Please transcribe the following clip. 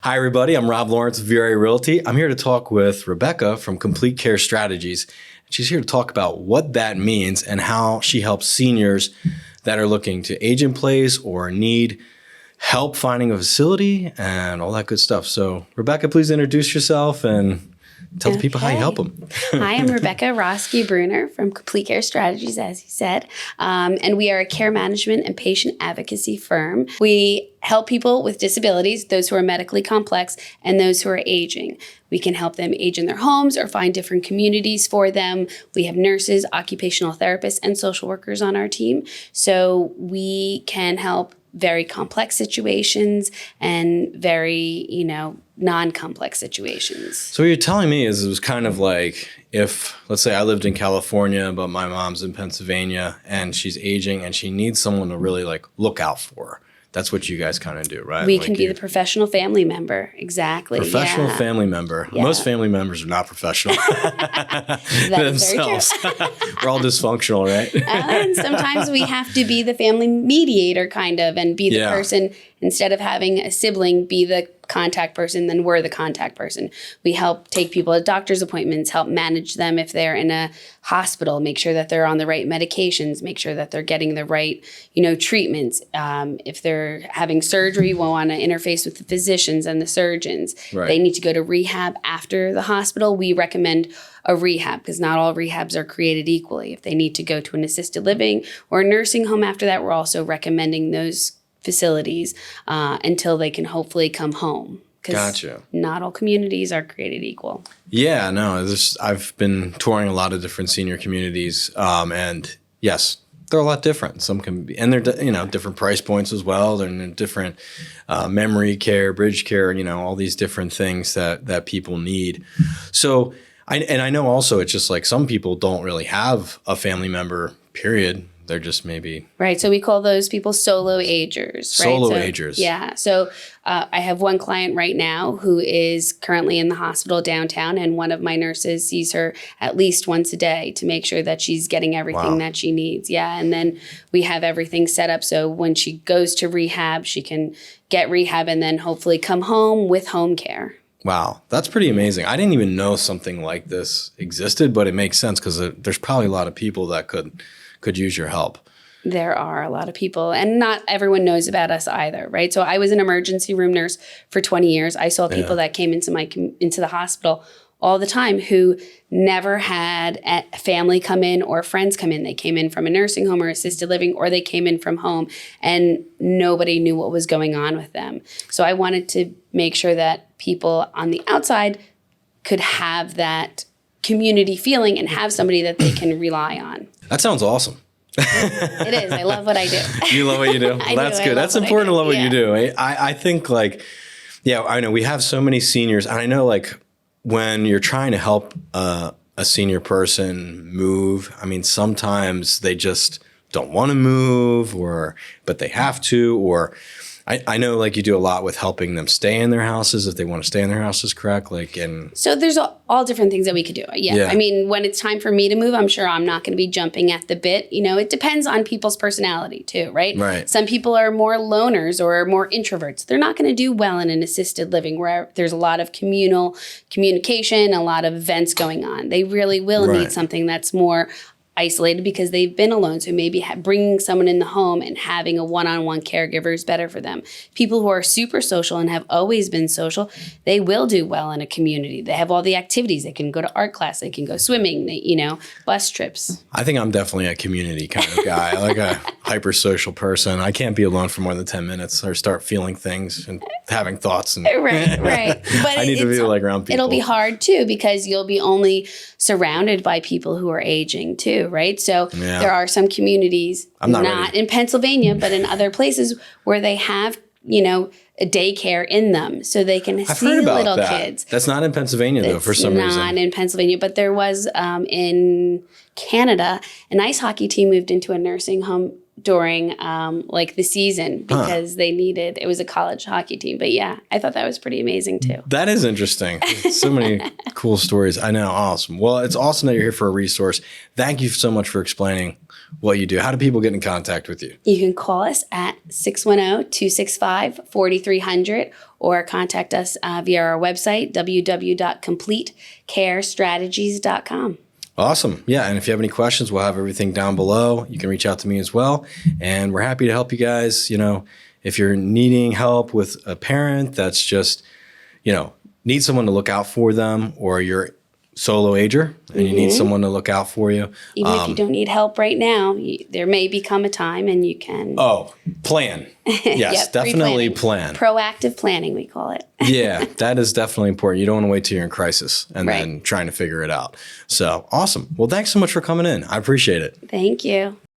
Hi, everybody. I'm Rob Lawrence of VRA Realty. I'm here to talk with Rebecca from Complete Care Strategies. She's here to talk about what that means and how she helps seniors that are looking to age in place or need help finding a facility and all that good stuff. So, Rebecca, please introduce yourself and tell the people how you help them. Hi, I'm Rebecca Roskey-Brunner from Complete Care Strategies, as you said. And we are a care management and patient advocacy firm. We help people with disabilities, those who are medically complex and those who are aging. We can help them age in their homes or find different communities for them. We have nurses, occupational therapists, and social workers on our team. So we can help very complex situations and very, non-complex situations. So what you're telling me is it was kind of like if, let's say I lived in California, but my mom's in Pennsylvania and she's aging and she needs someone to really look out for her. That's what you guys kind of do, right? We can be the professional family member. Exactly. Professional family member. Yeah. Most family members are not professional themselves. We're all dysfunctional, right? And sometimes we have to be the family mediator kind of and be the person, instead of having a sibling be the contact person, then we're the contact person. We help take people to doctor's appointments, help manage them if they're in a hospital, make sure that they're on the right medications, make sure that they're getting the right, treatments. If they're having surgery, we'll want to interface with the physicians and the surgeons. Right. They need to go to rehab after the hospital. We recommend a rehab because not all rehabs are created equally. If they need to go to an assisted living or a nursing home after that, we're also recommending those facilities until they can hopefully come home. Gotcha. Not all communities are created equal. Yeah, no, I've been touring a lot of different senior communities, and yes, they're a lot different. Some can be, and they're different price points as well. They're in different memory care, bridge care, all these different things that people need. So, I know also it's just like some people don't really have a family member, period. They're just maybe... Right. So we call those people solo agers. Solo agers. Yeah. So I have one client right now who is currently in the hospital downtown, and one of my nurses sees her at least once a day to make sure that she's getting everything that she needs. Yeah. And then we have everything set up so when she goes to rehab, she can get rehab and then hopefully come home with home care. Wow, that's pretty amazing. I didn't even know something like this existed, but it makes sense because there's probably a lot of people that could use your help. There are a lot of people, and not everyone knows about us either, right? So I was an emergency room nurse for 20 years. I saw people that came into the hospital all the time who never had a family come in or friends come in. They came in from a nursing home or assisted living, or they came in from home, and nobody knew what was going on with them. So I wanted to make sure that people on the outside could have that community feeling and have somebody that they can rely on. That sounds awesome. It is. I love what I do. You love what you do? Well, that's good. That's important to love what you do. I think I know we have so many seniors, and I know when you're trying to help a senior person move, I mean, sometimes they just don't want to move but they have to, or I know you do a lot with helping them stay in their houses if they want to stay in their houses, correct? So there's all different things that we could do. Yeah. I mean, when it's time for me to move, I'm sure I'm not going to be jumping at the bit. It depends on people's personality too, right? Right. Some people are more loners or more introverts. They're not going to do well in an assisted living where there's a lot of communal communication, a lot of events going on. They really will need something that's more isolated because they've been alone. So maybe bringing someone in the home and having a one-on-one caregiver is better for them. People who are super social and have always been social, they will do well in a community. They have all the activities. They can go to art class. They can go swimming, bus trips. I think I'm definitely a community kind of guy. I like a hyper-social person. I can't be alone for more than 10 minutes or start feeling things and having thoughts. Right. But I need to be around people. It'll be hard too because you'll be only surrounded by people who are aging too. Right. So there are some communities, not in Pennsylvania, but in other places where they have, a daycare in them so they can see little kids. That's not in Pennsylvania, though, for some reason. It's not in Pennsylvania, but there was in Canada, an ice hockey team moved into a nursing home during the season because they needed, it was a college hockey team. But yeah, I thought that was pretty amazing too. That is interesting. So many cool stories. I know. Awesome. Well, it's awesome that you're here for a resource. Thank you so much for explaining what you do. How do people get in contact with you? You can call us at 610-265-4300 or contact us via our website, www.completecarestrategies.com. Awesome. Yeah. And if you have any questions, we'll have everything down below. You can reach out to me as well. And we're happy to help you guys. If you're needing help with a parent that's just, need someone to look out for them, or you're solo ager and you need someone to look out for you. Even if you don't need help right now, there may become a time and you can. Plan. Yes, definitely plan. Proactive planning, we call it. Yeah, that is definitely important. You don't want to wait till you're in crisis and then trying to figure it out. So awesome. Well, thanks so much for coming in. I appreciate it. Thank you.